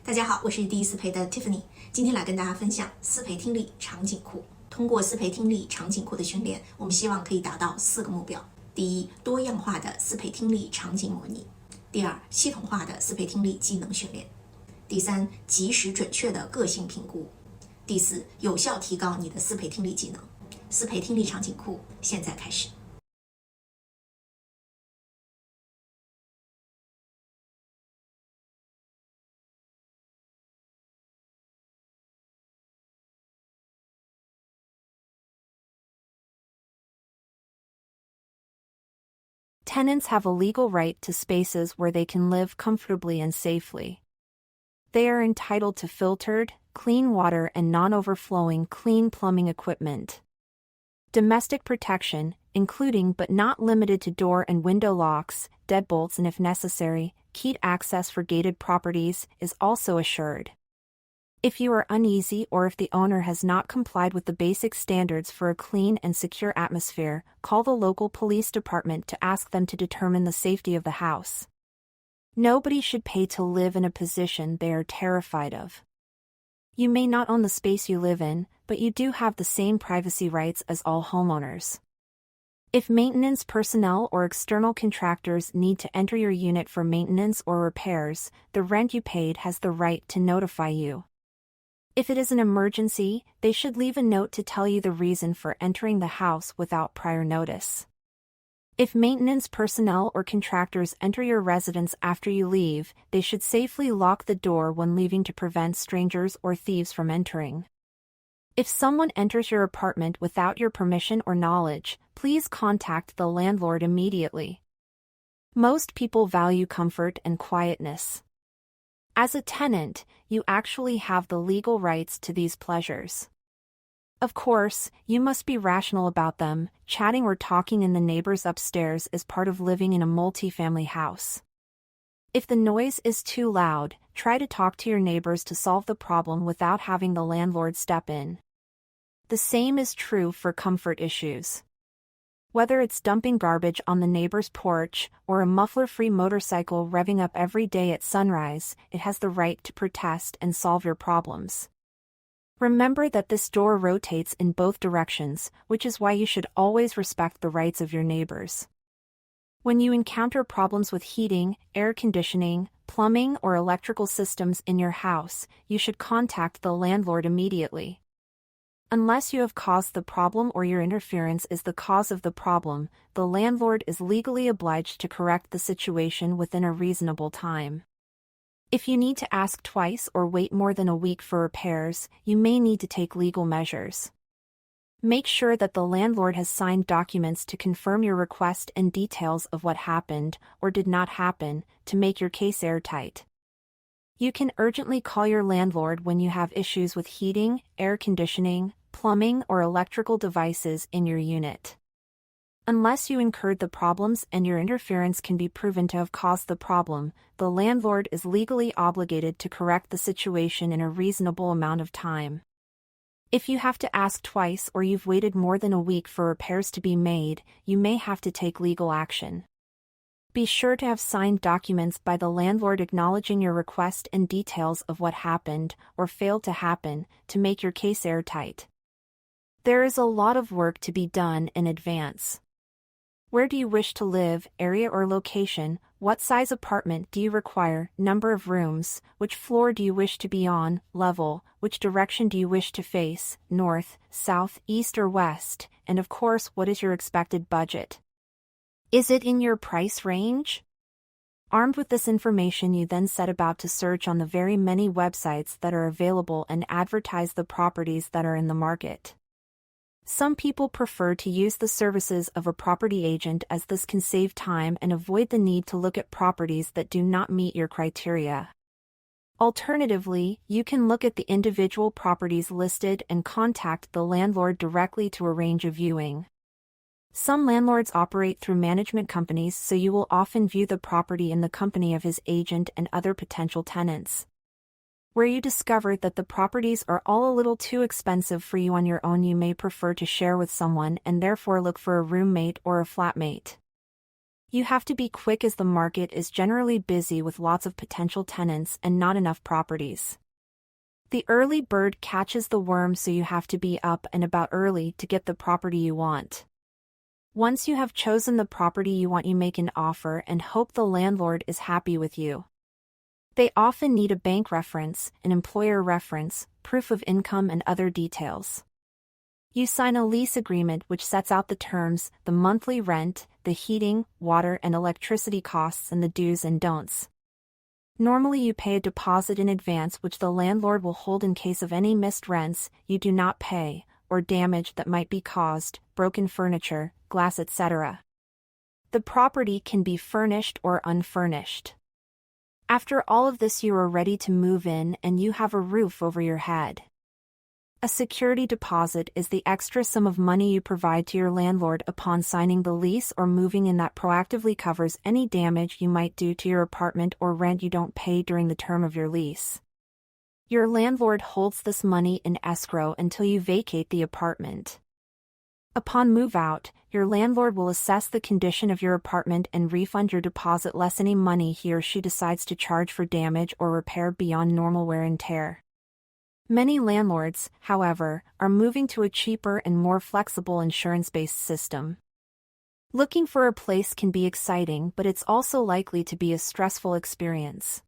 大家好，我是第一思培的 Tiffany， 今天来跟大家分享思培听力场景库。通过思培听力场景库的训练，我们希望可以达到4个目标：第一，多样化的思培听力场景模拟；第二，系统化的思培听力技能训练；第三，及时准确的个性评估；第四，有效提高你的思培听力技能。思培听力场景库现在开始。Tenants have a legal right to spaces where they can live comfortably and safely. They are entitled to filtered, clean water and non-overflowing clean plumbing equipment. Domestic protection, including but not limited to door and window locks, deadbolts and if necessary, keyed access for gated properties, is also assured. If you are uneasy or if the owner has not complied with the basic standards for a clean and secure atmosphere, call the local police department to ask them to determine the safety of the house. Nobody should pay to live in a position they are terrified of. You may not own the space you live in, but you do have the same privacy rights as all homeowners. If maintenance personnel or external contractors need to enter your unit for maintenance or repairs, the rent you paid has the right to notify you. If it is an emergency, they should leave a note to tell you the reason for entering the house without prior notice. If maintenance personnel or contractors enter your residence after you leave, they should safely lock the door when leaving to prevent strangers or thieves from entering. If someone enters your apartment without your permission or knowledge, please contact the landlord immediately. Most people value comfort and quietness. As a tenant, you actually have the legal rights to these pleasures. Of course, you must be rational about them. Chatting or talking in the neighbors upstairs is part of living in a multi-family house. If the noise is too loud, try to talk to your neighbors to solve the problem without having the landlord step in. The same is true for comfort issues. Whether it's dumping garbage on the neighbor's porch or a muffler-free motorcycle revving up every day at sunrise, it has the right to protest and solve your problems. Remember that this door rotates in both directions, which is why you should always respect the rights of your neighbors. When you encounter problems with heating, air conditioning, plumbing or electrical systems in your house, you should contact the landlord immediately. Unless you have caused the problem or your interference is the cause of the problem, the landlord is legally obliged to correct the situation within a reasonable time. If you need to ask twice or wait more than a week for repairs, you may need to take legal measures. Make sure that the landlord has signed documents to confirm your request and details of what happened or did not happen, to make your case airtight. You can urgently call your landlord when you have issues with heating, air conditioning, plumbing or electrical devices in your unit. Unless you incurred the problems and your interference can be proven to have caused the problem, the landlord is legally obligated to correct the situation in a reasonable amount of time. If you have to ask twice or you've waited more than a week for repairs to be made, you may have to take legal action. Be sure to have signed documents by the landlord acknowledging your request and details of what happened or failed to happen, to make your case airtight. There is a lot of work to be done in advance. Where do you wish to live, area or location? What size apartment do you require, number of rooms, which floor do you wish to be on, level, which direction do you wish to face, north, south, east or west, and of course what is your expected budget? Is it in your price range? Armed with this information, you then set about to search on the very many websites that are available and advertise the properties that are in the market. Some people prefer to use the services of a property agent, as this can save time and avoid the need to look at properties that do not meet your criteria. Alternatively, you can look at the individual properties listed and contact the landlord directly to arrange a viewing. Some landlords operate through management companies, so you will often view the property in the company of his agent and other potential tenants. Where you discover that the properties are all a little too expensive for you on your own, you may prefer to share with someone and therefore look for a roommate or a flatmate. You have to be quick as the market is generally busy with lots of potential tenants and not enough properties. The early bird catches the worm, so you have to be up and about early to get the property you want. Once you have chosen the property you want, you make an offer and hope the landlord is happy with you. They often need a bank reference, an employer reference, proof of income, and other details. You sign a lease agreement which sets out the terms, the monthly rent, the heating, water, and electricity costs, and the do's and don'ts. Normally you pay a deposit in advance which the landlord will hold in case of any missed rents you do not pay, or damage that might be caused, broken furniture, glass, etc. The property can be furnished or unfurnished. After all of this, you are ready to move in and you have a roof over your head. A security deposit is the extra sum of money you provide to your landlord upon signing the lease or moving in that proactively covers any damage you might do to your apartment or rent you don't pay during the term of your lease. Your landlord holds this money in escrow until you vacate the apartment. Upon move-out, your landlord will assess the condition of your apartment and refund your deposit less any money he or she decides to charge for damage or repair beyond normal wear and tear. Many landlords, however, are moving to a cheaper and more flexible insurance-based system. Looking for a place can be exciting, but it's also likely to be a stressful experience.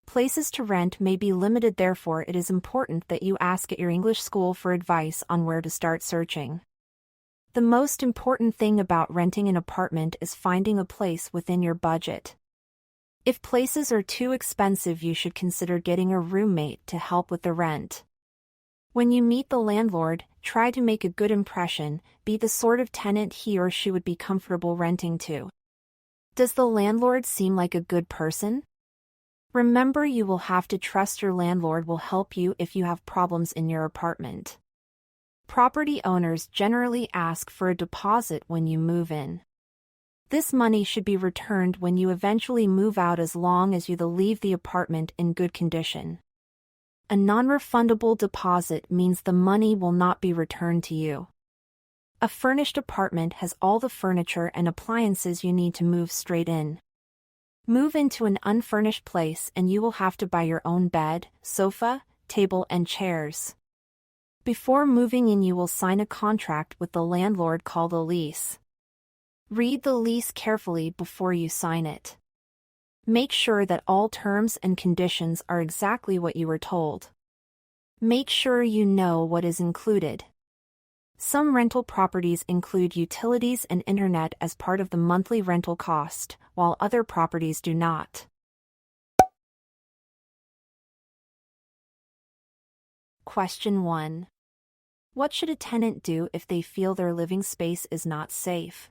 Places to rent may be limited, therefore it is important that you ask at your English school for advice on where to start searching. The most important thing about renting an apartment is finding a place within your budget. If places are too expensive, you should consider getting a roommate to help with the rent. When you meet the landlord, try to make a good impression, be the sort of tenant he or she would be comfortable renting to. Does the landlord seem like a good person? Remember, you will have to trust your landlord will help you if you have problems in your apartment. Property owners generally ask for a deposit when you move in. This money should be returned when you eventually move out as long as you leave the apartment in good condition. A non-refundable deposit means the money will not be returned to you. A furnished apartment has all the furniture and appliances you need to move straight in. Move into an unfurnished place and you will have to buy your own bed, sofa, table, and chairs. Before moving in, you will sign a contract with the landlord called a lease. Read the lease carefully before you sign it. Make sure that all terms and conditions are exactly what you were told. Make sure you know what is included. Some rental properties include utilities and internet as part of the monthly rental cost, while other properties do not. Question 1. What should a tenant do if they feel their living space is not safe?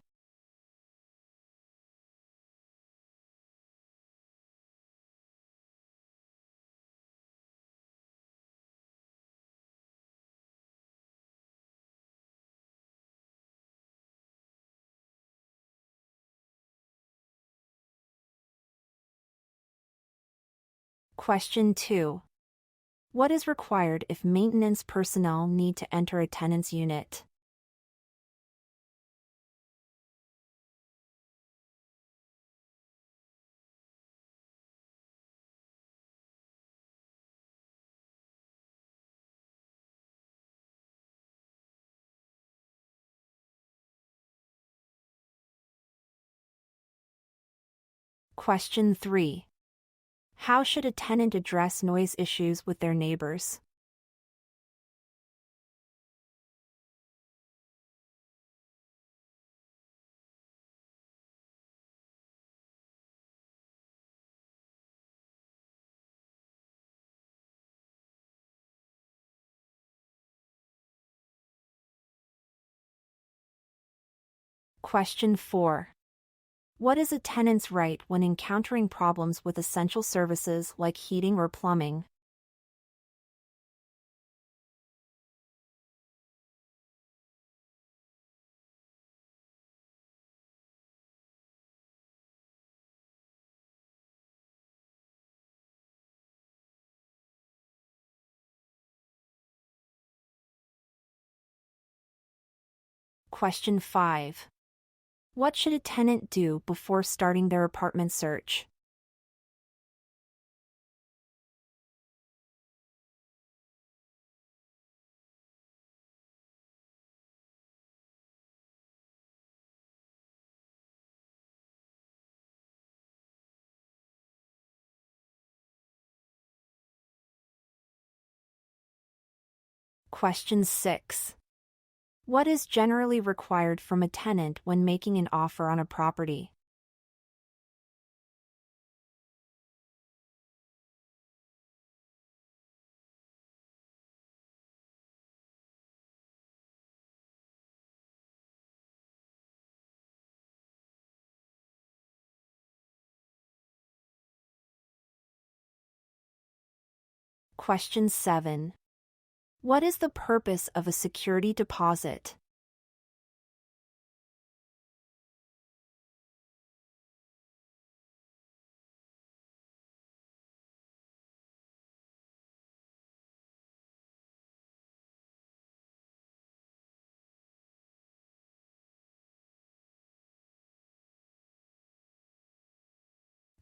Question 2. What is required if maintenance personnel need to enter a tenant's unit? Question 3. How should a tenant address noise issues with their neighbors? Question 4. What is a tenant's right when encountering problems with essential services like heating or plumbing? Question 5. What should a tenant do before starting their apartment search? Question 6. What is generally required from a tenant when making an offer on a property? Question 7. What is the purpose of a security deposit?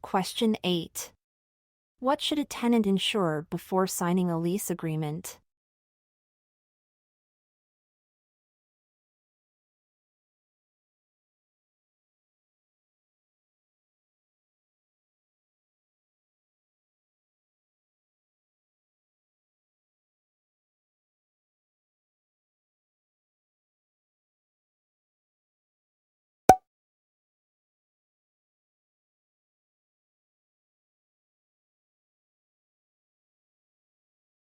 Question 8. What should a tenant ensure before signing a lease agreement?